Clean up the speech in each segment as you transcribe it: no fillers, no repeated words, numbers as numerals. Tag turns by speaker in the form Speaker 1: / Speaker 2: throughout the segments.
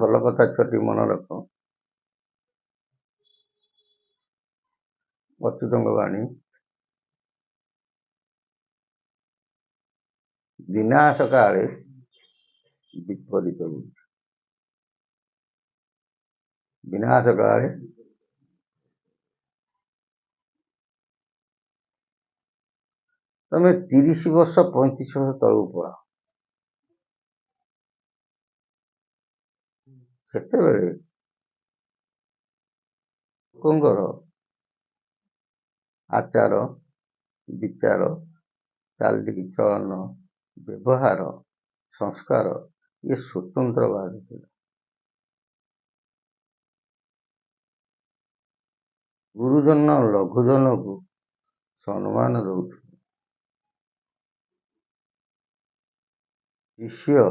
Speaker 1: ଭଲ କଥା ଛୁଆଟି ମନେ ରଖ। ଅଚ୍ୟୁତଙ୍କ ବାଣୀ, ବିନାଶ କାଳେ ବିପରୀତ ବୁଦ୍ଧି। ବିନାଶ କାଳେ ତମେ 30 ବର୍ଷ 35 ବର୍ଷ ତଳକୁ ପଳାଅ, ସେତେବେଳେ ଲୋକଙ୍କର ଆଚାର ବିଚାର, ଚାଲିଚଳନ, ବ୍ୟବହାର, ସଂସ୍କାର ଇଏ ସ୍ୱତନ୍ତ୍ର ଭାବରେ ଥିଲା। ଗୁରୁଜନ ଲଘୁଜନକୁ ସମ୍ମାନ ଦଉଥିଲେ, ଶିଷ୍ୟ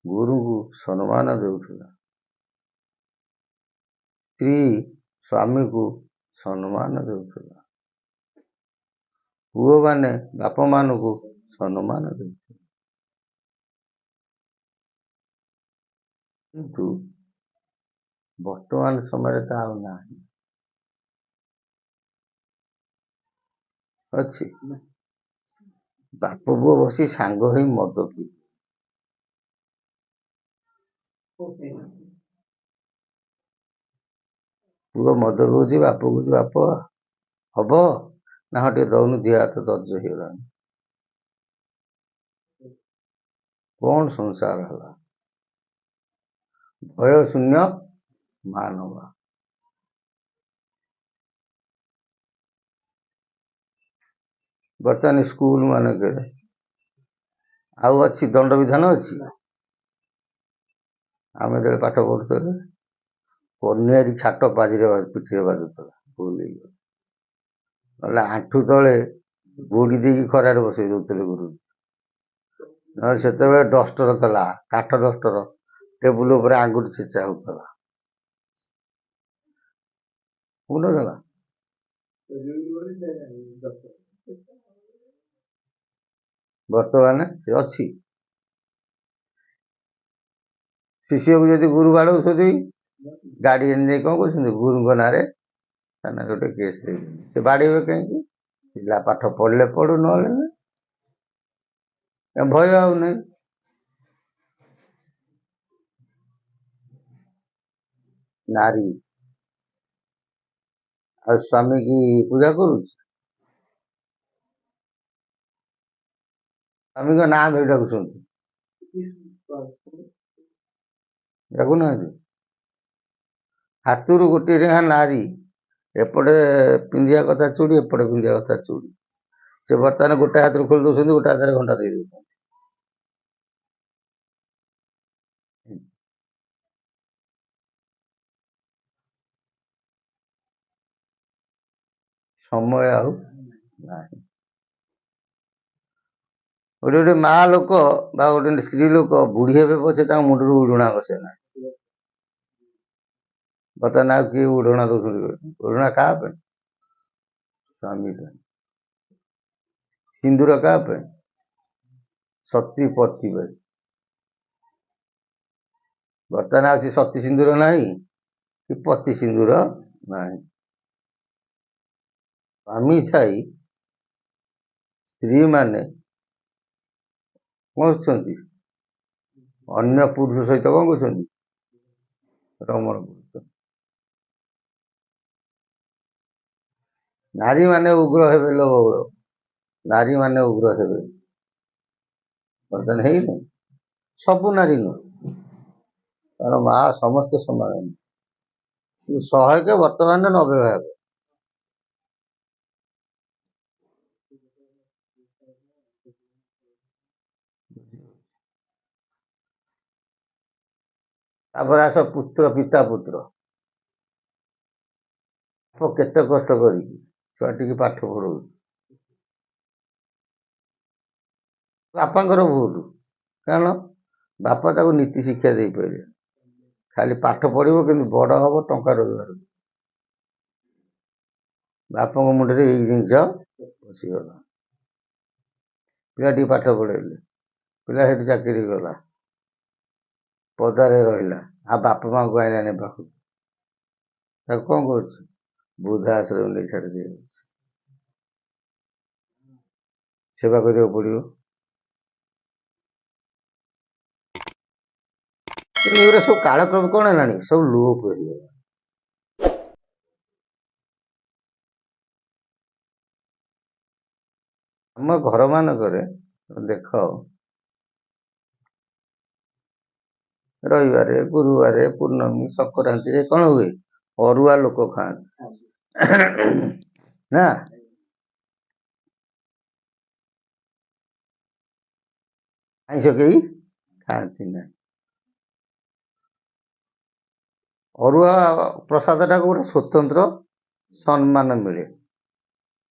Speaker 1: ଗୁରୁଙ୍କୁ ସମ୍ମାନ ଦେଉଥିଲା, ସ୍ତ୍ରୀ ସ୍ୱାମୀକୁ ସମ୍ମାନ ଦେଉଥିଲା, ପୁଅମାନେ ବାପା ମାନଙ୍କୁ ସମ୍ମାନ ଦେଉଥିଲେ। କିନ୍ତୁ ବର୍ତ୍ତମାନ ସମୟରେ ତା ଆଉ ନାହିଁ। ଅଛି ବାପ ପୁଅ ବସି ସାଙ୍ଗ ହେଇ ମଦ ପିଇ, ପୁଅ ମଦ ପିଉଛି, ବାପ କହୁଛି ବାପ ହବ ନା ହଁ ଟିକେ ଦଉନୁ, ଦିହ ହାତ ଦର୍ଜ ହେଇଗଲାଣି। କଣ ସଂସାର ହେଲା? ଭୟ ଶୂନ୍ୟ ମାନବ। ବର୍ତ୍ତମାନ ସ୍କୁଲ ମାନଙ୍କରେ ଆଉ ଅଛି ଦଣ୍ଡବିଧାନ ଅଛି? ଆମେ ଯେତେବେଳେ ପାଠ ପଢୁଥିଲେ କନିଆରୀ ଛାଟ ପାଜିରେ ପିଠିରେ ବାଜୁଥିଲା, ନହେଲେ ଆଣ୍ଠୁ ତଳେ ଗୋଡି ଦେଇକି ଖରାରେ ବସେଇ ଦଉଥିଲେ ଗୁରୁଜୀ। ନହେଲେ ସେତେବେଳେ ଡଷ୍ଟର ଥିଲା, କାଠ ଡଷ୍ଟର, ଟେବୁଲ ଉପରେ ଆଙ୍ଗୁଠି ଛେଚା ହଉଥିଲା, ହଉନଥିଲା? ବର୍ତ୍ତମାନ ସେ ଅଛି। ଶିଷ୍ୟକୁ ଯଦି ଗୁରୁ ବାଡଉଛନ୍ତି, ଗାର୍ଡିଆନ ନେଇ କଣ କରୁଛନ୍ତି, ଗୁରୁଙ୍କ ନାଁରେ ଥାନାରେ ଗୋଟେ କେସ୍ ଦେଇଛନ୍ତି। ସେ ବାଡେଇବେ କାହିଁକି? ପିଲା ପାଠ ପଢିଲେ ପଢୁ, ନହେଲେ ନା, ଭୟ ଆଉ ନାହିଁ। ନାରୀ ଆଉ ସ୍ୱାମୀ କି ପୂଜା କରୁଛି, ସ୍ୱାମୀଙ୍କ ନାଁ ଧରି ଡାକୁଛନ୍ତି, ଡାକୁନାହାନ୍ତି? ହାତରୁ ଗୋଟିଏ ଲେଖା ନାରୀ, ଏପଟେ ପିନ୍ଧିବା କଥା ଚୁଡ଼ି, ଏପଟେ ପିନ୍ଧିବା କଥା ଚୁଡ଼ି। ସେ ବର୍ତ୍ତମାନ ଗୋଟେ ହାତରୁ ଖୋଲି ଦଉଛନ୍ତି, ଗୋଟେ ହାତରେ ଘଣ୍ଟା ଦେଇ ଦଉଛନ୍ତି। ସମୟ ଆଉ ନାହିଁ। ଗୋଟେ ମା ଲୋକ ବା ଗୋଟେ ସ୍ତ୍ରୀ ଲୋକ ବୁଢୀ ହେବେ ପଛେ ତାଙ୍କ ମୁଣ୍ଡରୁ ଉଢୁଣା ବସେ ନାହିଁ। ବର୍ତ୍ତମାନ ଆଉ କିଏ ଉଢୁଣା ଦଉଛନ୍ତି? ଉଢୁଣା କାହା ପାଇଁ? ସ୍ୱାମୀ ପାଇଁ। ସିନ୍ଦୁର କାହା ପାଇଁ? ସତୀ ପତି ପାଇଁ। ବର୍ତ୍ତମାନ ଅଛି ସତୀ ସିନ୍ଦୁର ନାହିଁ କି ପତି ସିନ୍ଦୁର ନାହିଁ। ସ୍ୱାମୀ ଥାଇ ସ୍ତ୍ରୀ ମାନେ କଣ କରୁଛନ୍ତି? ଅନ୍ୟ ପୁରୁଷ ସହିତ କଣ କରୁଛନ୍ତି? ରମଣ କରୁଛନ୍ତି। ନାରୀ ମାନେ ଉଗ୍ର ହେବେ ଲୋ, ନାରୀ ମାନେ ଉଗ୍ର ହେବେ। ବର୍ତ୍ତମାନ ହେଇନି? ସବୁ ନାରୀ ନୁହଁ, କାରଣ ମା ସମସ୍ତେ ସମାନ। 100 ବର୍ତ୍ତମାନ 90 ଭାଗ। ତାପରେ ଆସ ପୁତ୍ର ପିତା ପୁତ୍ର। କେତେ କଷ୍ଟ କରିକି ଛୁଆଟିକି ପାଠ ପଢଉଛି, ବାପାଙ୍କର ଭୁଲ, କାରଣ ବାପା ତାକୁ ନୀତି ଶିକ୍ଷା ଦେଇପାରିବେ। ଖାଲି ପାଠ ପଢିବ କିନ୍ତୁ ବଡ ହବ, ଟଙ୍କା ରୋଜଗାର। ବାପାଙ୍କ ମୁଣ୍ଡରେ ଏଇ ଜିନିଷ ବସିଗଲା। ପିଲାଟିକି ପାଠ ପଢେଇଲେ, ପିଲା ସେଠି ଚାକିରି କଲା, ପଦାରେ ରହିଲା, ଆଉ ବାପା ମାଆଙ୍କୁ ଆଇଲାଣି ପାଖକୁ, ତାକୁ କ'ଣ କରୁଛୁ? ବୃଦ୍ଧା ଆଶ୍ରମ ନେଇ ଛାଡ଼ି ଦିଆଯାଉଛି। ସେବା କରିବାକୁ ପଡ଼ିବ। ତେଣୁ ଏଗୁରା ସବୁ କାଳକ୍ରମେ କ'ଣ ହେଲାଣି? ସବୁ ଲୋପ ହେଇଗଲା। ଆମ ଘରମାନଙ୍କରେ ଦେଖ, ରବିବାରେ, ଗୁରୁବାରେ, ପୂର୍ଣ୍ଣମୀ, ସଂକ୍ରାନ୍ତିରେ କ'ଣ ହୁଏ? ଅରୁଆ ଲୋକ ଖାଆନ୍ତି ନା? ଆଇଁଷ କେହି ଖାଆନ୍ତି ନାହିଁ। ଅରୁଆ ପ୍ରସାଦଟାକୁ ଗୋଟେ ସ୍ୱତନ୍ତ୍ର ସମ୍ମାନ ମିଳେ।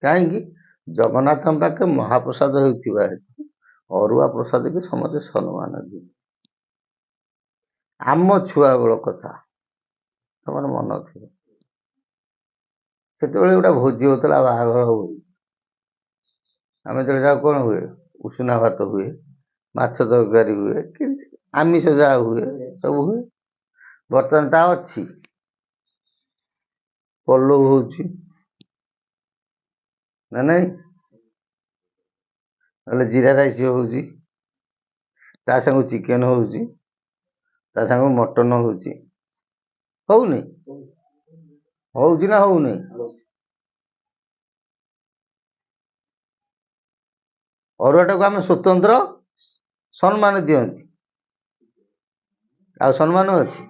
Speaker 1: କାହିଁକି? ଜଗନ୍ନାଥଙ୍କ ପାଖେ ମହାପ୍ରସାଦ ହେଉଥିବା ହେତୁ ଅରୁଆ ପ୍ରସାଦକୁ ସମସ୍ତେ ସମ୍ମାନ ଦିଅନ୍ତି। ଆମ ଛୁଆବେଳ କଥା ତମର ମନ ଥିବ, ସେତେବେଳେ ଗୋଟେ ଭୋଜି ହଉଥିଲା, ବାହାଘର ହୁଏ। ଆମେ ଯେତେବେଳେ ଯାଉ କ'ଣ ହୁଏ? ଉଷୁନା ଭାତ ହୁଏ, ମାଛ ତରକାରୀ ହୁଏ, କି ଆମିଷ ଯାହା ହୁଏ ସବୁ ହୁଏ। ବର୍ତ୍ତମାନ ତା ଅଛି? ପଲଉ ହଉଛି ନା ନାଇଁ? ନହେଲେ ଜିରା ରାଇସ୍ ହଉଛି, ତା ସାଙ୍ଗକୁ ଚିକେନ ହଉଛି, ତା ସାଙ୍ଗକୁ ମଟନ ହଉଛି। ହଉନି? ହଉଛି ନା ହଉନି? ଅରୁଆଟାକୁ ଆମେ ସ୍ୱତନ୍ତ୍ର ସମ୍ମାନ ଦିଅନ୍ତି। ଆଉ ସମ୍ମାନ ଅଛି?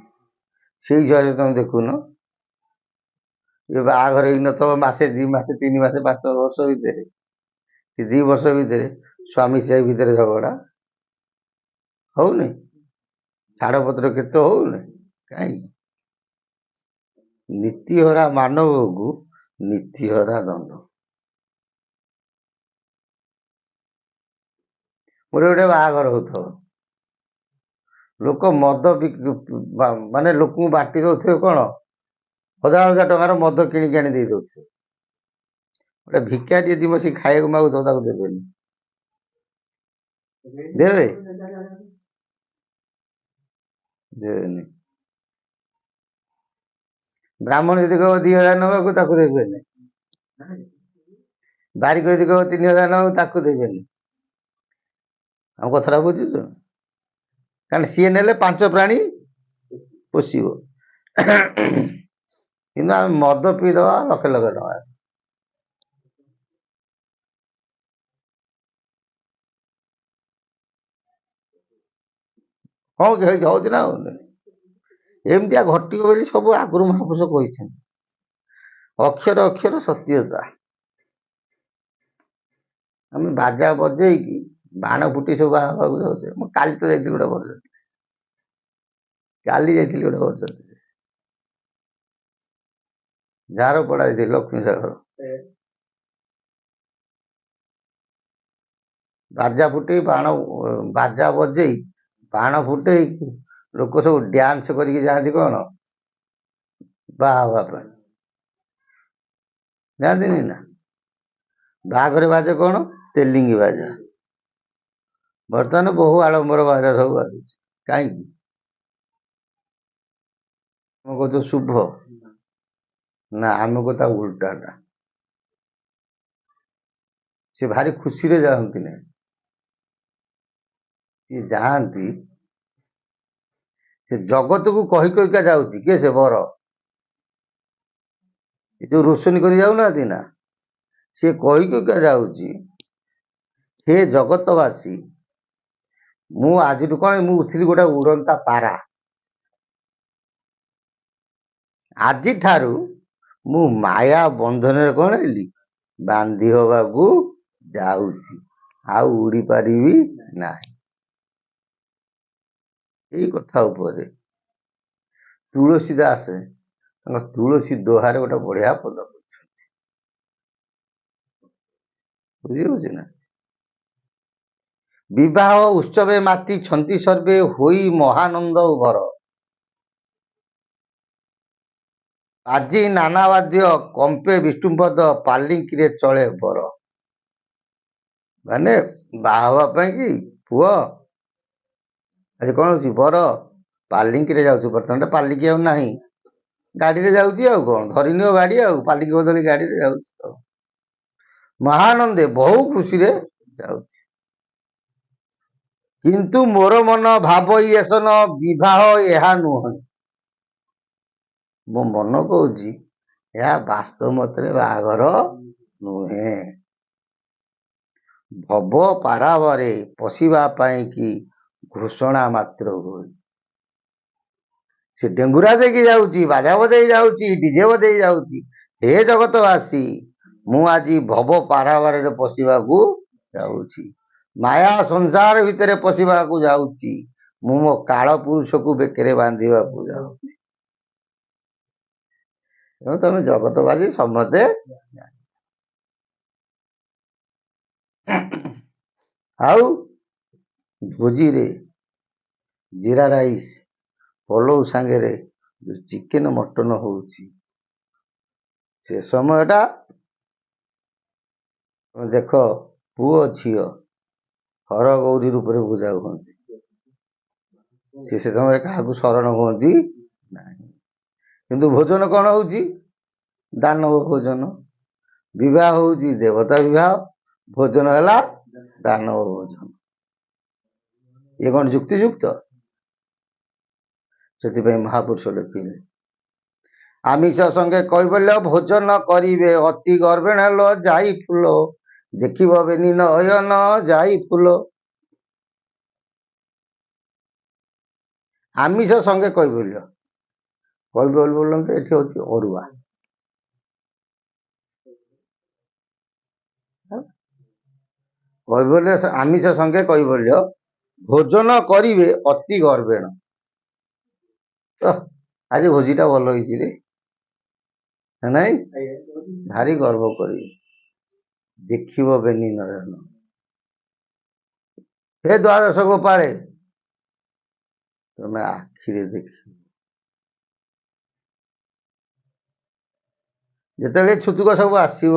Speaker 1: ସେଇ ହିସାବରେ ତମେ ଦେଖୁନ, ଏ ବାହାଘର ହେଇନଥିବ ମାସେ, 2 ମାସ, 3 ମାସ, 5 ବର୍ଷ ଭିତରେ କି 2 ବର୍ଷ ଭିତରେ ସ୍ୱାମୀ ସ୍ତ୍ରୀ ଭିତରେ ଝଗଡ଼ା ହଉନି? ଛାଡ଼ପତ୍ର କେତେ ହଉନି? କାହିଁକି? ନୀତିହରା ମାନବକୁ ନୀତିହରା ଦଣ୍ଡ। ଗୋଟେ ବାହାଘର ହଉଥିବ, ଲୋକ ମଦ ମାନେ ଲୋକଙ୍କୁ ବାଣ୍ଟି ଦଉଥିବେ, କ'ଣ 1000 ଟଙ୍କାର ମଦ କିଣିକି ଆଣି ଦେଇ ଦଉଥିବେ। ଗୋଟେ ଭିକାରୀ ଯଦି ବସି ଖାଇବାକୁ ମାଗୁଥିବ, ତାକୁ ଦେବେନି। ଦେବେ? ଦେବେନି। ବ୍ରାହ୍ମଣ ଯଦି କହିବ 2000 ନେବାକୁ, ତାକୁ ଦେବେନି। ବାରିକ ଯଦି କହିବ 3000 ନେବାକୁ, ତାକୁ ଦେବେନି। ଆମ କଥାଟା ବୁଝୁଛ? କାରଣ ସିଏ ନେଲେ 5 ପ୍ରାଣୀ ପୋଷିବ। କିନ୍ତୁ ଆମେ ମଦ ପିଇଦବା ଲକ୍ଷ ଲକ୍ଷ ଟଙ୍କା। ହଁ, ହଉଛି ନା ହଉନି? ଏମିତିଆ ଘଟିବ ବୋଲି ସବୁ ଆଗରୁ ମହାପୁରୁଷ କହିଛନ୍ତି। ଅକ୍ଷର ଅକ୍ଷର ସତ୍ୟତା। ଆମେ ବାଜା ବଜେଇକି ବାଣ ଫୁଟି ସବୁ ବାହାବାକୁ ଯାଉଛେ। ମୁଁ କାଲି ତ ଯାଇଥିଲି ଗୋଟେ ବରଯାତ୍ରୀ, ଝାରପଡ଼ା ଯାଇଥିଲି, ଲକ୍ଷ୍ମୀ ସାଗର। ବାଜା ଫୁଟେଇ ବାଜା ବଜେଇ ବାଣ ଫୁଟେଇକି ଲୋକ ସବୁ ଡ୍ୟାନ୍ସ କରିକି ଯାଆନ୍ତି, କ'ଣ ବାହା ହେବା ପାଇଁ ଯାଆନ୍ତିନି ନା? ବାହାଘରେ ବାଜେ କ'ଣ? ତେଲିଙ୍ଗି ବାଜା। ବର୍ତ୍ତମାନ ବହୁ ଆଡ଼ମ୍ବର ବାଜା ସବୁ ବାଜୁଛି। କାହିଁକି? ଆମେ କହୁଛୁ ଶୁଭ, ନା ଆମେ କଥା ଉଲ୍ଟାଟା। ସେ ଭାରି ଖୁସିରେ ଯାଆନ୍ତି ନାହିଁ, ସିଏ ଯାଆନ୍ତି, ସେ ଜଗତକୁ କହି କହିକା ଯାଉଛି। କିଏ ସେ ବର? ଏ ଯୋଉ ରୋଷଣୀ କରି ଯାଉନାହାନ୍ତି ନା, ସିଏ କହି କହିକା ଯାଉଛି, ହେ ଜଗତବାସୀ, ମୁଁ ଆଜିଠୁ କ'ଣ, ମୁଁ ଉଠିଲି ଗୋଟେ ଉଡ଼ନ୍ତା ପାରା। ଆଜିଠାରୁ ମୁଁ ମାୟା ବନ୍ଧନରେ କ'ଣ ହେଲି? ବାନ୍ଧି ହବାକୁ ଯାଉଛି, ଆଉ ଉଡ଼ି ପାରିବି ନାହିଁ। ଏଇ କଥା ଉପରେ ତୁଳସୀ ଦାସ ତାଙ୍କ ତୁଳସୀ ଦୋହାରେ ଗୋଟେ ବଢ଼ିଆ ପଦ କରିଛନ୍ତି। ବୁଝିହଉଛି ନା? ବିବାହ ଉତ୍ସବେ ମାତି ଛନ୍ତି ସର୍ବେ, ହୋଇ ମହାନନ୍ଦ ଉଭର। ଆଜି ନାନା ବାଦ୍ୟ କମ୍ପେ ବିଷ୍ଣୁପଦ, ପାଲିଙ୍କିରେ ଚଳେ ବର। ମାନେ ବାହା ହେବା ପାଇଁ କି ପୁଅ, ଆଜି କ'ଣ ହଉଛି? ବର ପାଲିଙ୍କିରେ ଯାଉଛି ବର୍ତ୍ତମାନ ପାଲିକି ଆଉ ନାହିଁ, ଗାଡିରେ ଯାଉଛି ଆଉ କଣ, ଧରିନିଅ ଗାଡି ଆଉ ପାଲିକି ବଦଳି ଗାଡିରେ ଯାଉଛି ଆଉ। ମହାନନ୍ଦେ ବହୁ ଖୁସିରେ ଯାଉଛି। କିନ୍ତୁ ମୋର ମନ ଭାବ ଇଏସନ ବିବାହ ଏହା ନୁହେଁ। ମୋ ମନ କହୁଛି ଏହା ବାସ୍ତବ ମତରେ ବାହାଘର ନୁହେଁ। ଭବ ପାରାବରେ ପଶିବା ପାଇଁ କି ଘୋଷଣା ମାତ୍ର ହୁଏ। ସେ ଡେଙ୍ଗୁରା ଦେଇକି ଯାଉଛି, ବାଜା ବଜେଇ ଯାଉଛି, ଡିଜେ ବଜେଇ ଯାଉଛି। ହେ ଜଗତବାସୀ, ମୁଁ ଆଜି ଭବ ପାରାବାରରେ ପଶିବାକୁ ଯାଉଛି, ମାୟା ସଂସାର ଭିତରେ ପଶିବାକୁ ଯାଉଛି, ମୁଁ ମୋ କାଳ ପୁରୁଷକୁ ବେକରେ ବାନ୍ଧିବାକୁ ଯାଉଛି। ତମେ ଜଗତବାସୀ ସମସ୍ତେ। ଆଉ ଭୋଜିରେ ଜିରା ରାଇସ୍ ପଲଉ ସାଙ୍ଗରେ ଚିକେନ ମଟନ ହଉଛି, ସେ ସମୟଟା ଦେଖ ପୁଅ ଝିଅ ହର ଗୌରୀ ରୂପରେ ପୂଜା ହୁଅନ୍ତି, ସେ ସମୟରେ କାହାକୁ ଶରଣ ହୁଅନ୍ତି ନାହିଁ। କିନ୍ତୁ ଭୋଜନ କଣ ହଉଛି? ଦାନବ ଭୋଜନ। ବିବାହ ହଉଛି ଦେବତା ବିବାହ, ଭୋଜନ ହେଲା ଦାନବ ଭୋଜନ। ଇଏ କଣ ଯୁକ୍ତିଯୁକ୍ତ? ସେଥିପାଇଁ ମହାପୁରୁଷ ଲେଖିଲେ, ଆମିଷ ସଙ୍ଗେ କୈବଲ୍ୟ ଭୋଜନ କରିବେ, ଅତି ଗର୍ବେଣ ଯାଇ ଫୁଲ, ଦେଖିବ ବେନି ନୟନ ଯାଇ ଫୁଲ। ଆମିଷ ସଙ୍ଗେ କୈବଲ୍ୟ, କୈବଲ୍ୟ ଏଠି ହଉଛି ଅରୁଆ। କୈବଲ୍ୟ ଆମିଷ ସଙ୍ଗେ କୈବଲ୍ୟ ଭୋଜନ କରିବେ ଅତି ଗର୍ବେଣ। ଆଜି ଭୋଜିଟା ଭଲ ହେଇଛି ରେ, ନାଇଁ ଭାରି ଗର୍ବ କରିବେ। ଦେଖିବ ବେନି ନୟନ, ହେ ଦ୍ୱାଦଶ ଗୋପାଳେ ତମେ ଆଖିରେ ଦେଖିବ। ଯେତେବେଳେ ଛୁତୁକ ସବୁ ଆସିବ,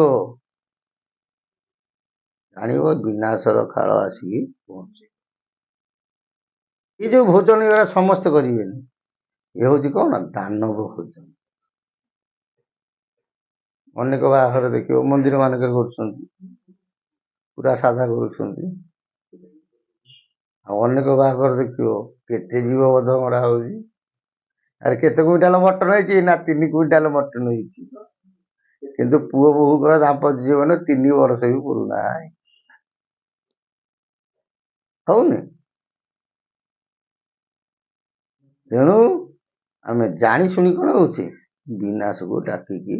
Speaker 1: ଜାଣିବ ବିନାଶର କାଳ ଆସିକି ପହଞ୍ଚେ। ଏ ଯୋଉ ଭୋଜନ ଏଗୁରା ସମସ୍ତେ କରିବେନି, ଏ ହଉଛି କଣ ଦାନବ ଭୋଜନ। ଅନେକ ବାହାଘର ଦେଖିବ ମନ୍ଦିର ମାନଙ୍କରେ କରୁଛନ୍ତି, ପୁରା ସାଧା କରୁଛନ୍ତି। ଆଉ ଅନେକ ବାହାଘର ଦେଖିବ କେତେ ଜୀବ ବଧ ମରା ହଉଛି। ଆରେ କେତେ କୁଇଣ୍ଟାଲ ମଟନ ହେଇଛି? ନା 3 କୁଇଣ୍ଟାଲ ମଟନ ହେଇଛି। କିନ୍ତୁ ପୁଅ ବୋହୂଙ୍କର ଦାମ୍ପତ୍ୟ ଜୀବନ 3 ବର୍ଷ ବି ପୁରୁଣା ହଉନି। ତେଣୁ ଆମେ ଜାଣି ଶୁଣି କଣ ହଉଛି ବିନାଶକୁ ଡାକିକି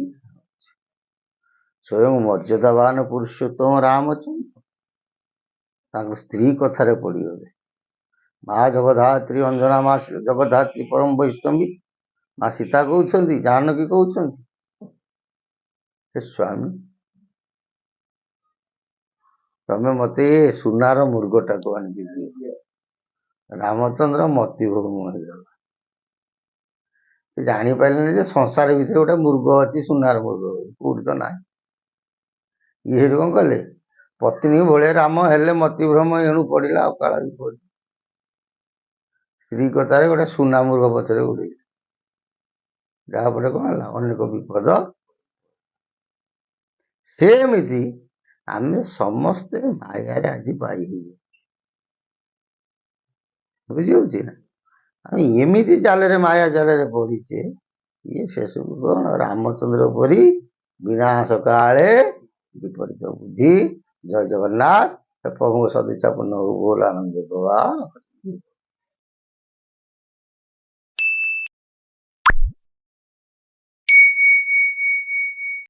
Speaker 1: ସ୍ୱୟଂ ମର୍ଯ୍ୟାଦାବାନ ପୁରୁଷୋତ୍ତମ ରାମଚନ୍ଦ୍ର ତାଙ୍କ ସ୍ତ୍ରୀ କଥାରେ ପଡ଼ିଗଲେ। ମା ଜଗଧାତ୍ରୀ ଅଞ୍ଜନା ମା ଜଗଧାତ୍ରୀ ପରମ ବୈଷ୍ଣବୀ ମା ସୀତା କହୁଛନ୍ତି, ଜାନକୀ କହୁଛନ୍ତି, ହେ ସ୍ୱାମୀ ତମେ ମତେ ସୁନାର ମୃଗଟାକୁ ଆଣିକି ଦିଅ। ରାମଚନ୍ଦ୍ର ମତିଭ୍ରମ ହେଇଗଲା, ଜାଣିପାରିଲେନି ଯେ ସଂସାର ଭିତରେ ଗୋଟେ ମୃଗ ଅଛି, ସୁନାର ମୃଗ କୋଉଠି ତ ନାହିଁ। ଇଏ ସେଠୁ କଣ କଲେ, ପତ୍ନୀ ଭଳିଆ ରାମ ହେଲେ ମତିଭ୍ରମ ଏଣୁ ପଡିଲା ଅକାଳ ବିପଦ। ସ୍ତ୍ରୀ କଥାରେ ଗୋଟେ ସୁନା ମୃଗ ପଛରେ ଉଡେଇଲେ, ଯାହାପରେ କଣ ହେଲା ଅନେକ ବିପଦ। ସେମିତି ଆମେ ସମସ୍ତେ ମାୟାରେ ଆଜି ବାଇ ହେଇଯାଉଛେ, ବୁଝିହଉଛି ନା? ଆମେ ଏମିତି ଜାଲରେ ମାୟା ଜାଲରେ ପଡିଛେ, ଇଏ ସେସବୁ କଣ ରାମଚନ୍ଦ୍ର ପରି ବିନାଶ କାଳେ ବିପରୀତ ବୁଦ୍ଧି। ଜୟ ଜଗନ୍ନାଥ। ପ୍ରଭୁଙ୍କ ସଦିଚ୍ଛା ପୂର୍ଣ୍ଣ ହଉ। ବୋଲ ଆନନ୍ଦ ଭଗବାନ।